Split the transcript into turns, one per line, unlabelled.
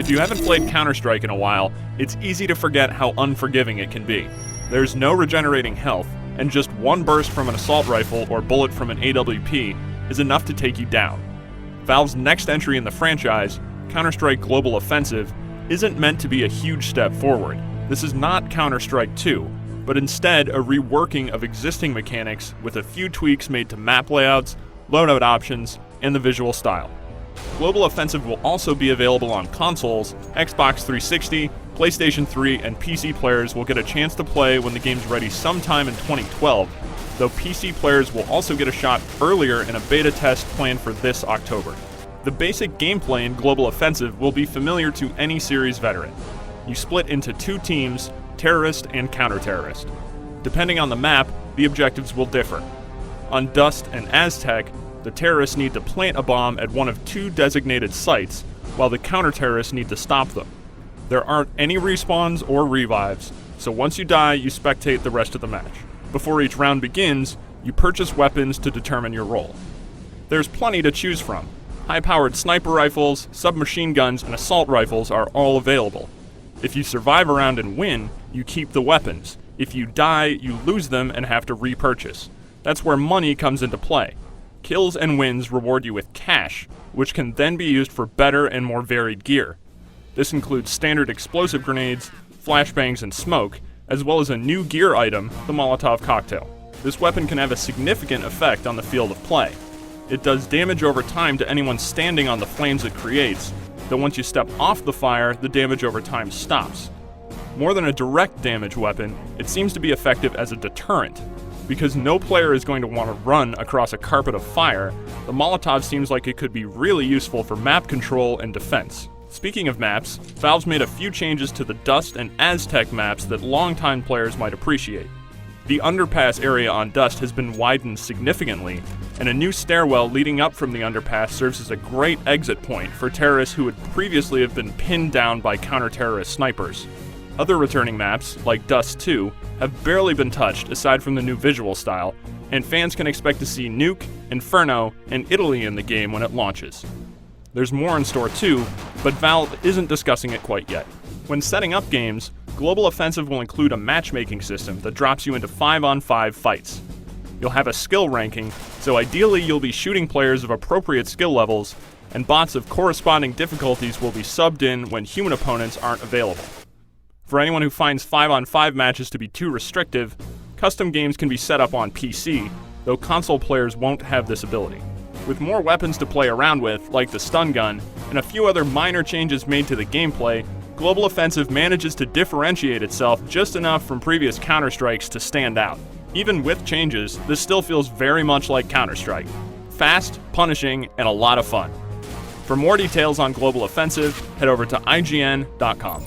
If you haven't played Counter-Strike in a while, it's easy to forget how unforgiving it can be. There's no regenerating health, and just one burst from an assault rifle or bullet from an AWP is enough to take you down. Valve's next entry in the franchise, Counter-Strike Global Offensive, isn't meant to be a huge step forward. This is not Counter-Strike 2, but instead a reworking of existing mechanics with a few tweaks made to map layouts, loadout options, and the visual style. Global Offensive will also be available on consoles. Xbox 360, PlayStation 3, and PC players will get a chance to play when the game's ready sometime in 2012, though PC players will also get a shot earlier in a beta test planned for this October. The basic gameplay in Global Offensive will be familiar to any series veteran. You split into two teams, terrorist and counter-terrorist. Depending on the map, the objectives will differ. On Dust and Aztec, the terrorists need to plant a bomb at one of two designated sites, while the counter-terrorists need to stop them. There aren't any respawns or revives, so once you die, you spectate the rest of the match. Before each round begins, you purchase weapons to determine your role. There's plenty to choose from. High-powered sniper rifles, submachine guns, and assault rifles are all available. If you survive a round and win, you keep the weapons. If you die, you lose them and have to repurchase. That's where money comes into play. Kills and wins reward you with cash, which can then be used for better and more varied gear. This includes standard explosive grenades, flashbangs, and smoke, as well as a new gear item, the Molotov cocktail. This weapon can have a significant effect on the field of play. It does damage over time to anyone standing on the flames it creates, though once you step off the fire, the damage over time stops. More than a direct damage weapon, it seems to be effective as a deterrent. Because no player is going to want to run across a carpet of fire, the Molotov seems like it could be really useful for map control and defense. Speaking of maps, Valve's made a few changes to the Dust and Aztec maps that longtime players might appreciate. The underpass area on Dust has been widened significantly, and a new stairwell leading up from the underpass serves as a great exit point for terrorists who would previously have been pinned down by counter-terrorist snipers. Other returning maps, like Dust 2, have barely been touched aside from the new visual style, and fans can expect to see Nuke, Inferno, and Italy in the game when it launches. There's more in store too, but Valve isn't discussing it quite yet. When setting up games, Global Offensive will include a matchmaking system that drops you into 5-on-5 fights. You'll have a skill ranking, so ideally you'll be shooting players of appropriate skill levels, and bots of corresponding difficulties will be subbed in when human opponents aren't available. For anyone who finds 5-on-5 matches to be too restrictive, custom games can be set up on PC, though console players won't have this ability. With more weapons to play around with, like the stun gun, and a few other minor changes made to the gameplay, Global Offensive manages to differentiate itself just enough from previous Counter-Strikes to stand out. Even with changes, this still feels very much like Counter-Strike. Fast, punishing, and a lot of fun. For more details on Global Offensive, head over to IGN.com.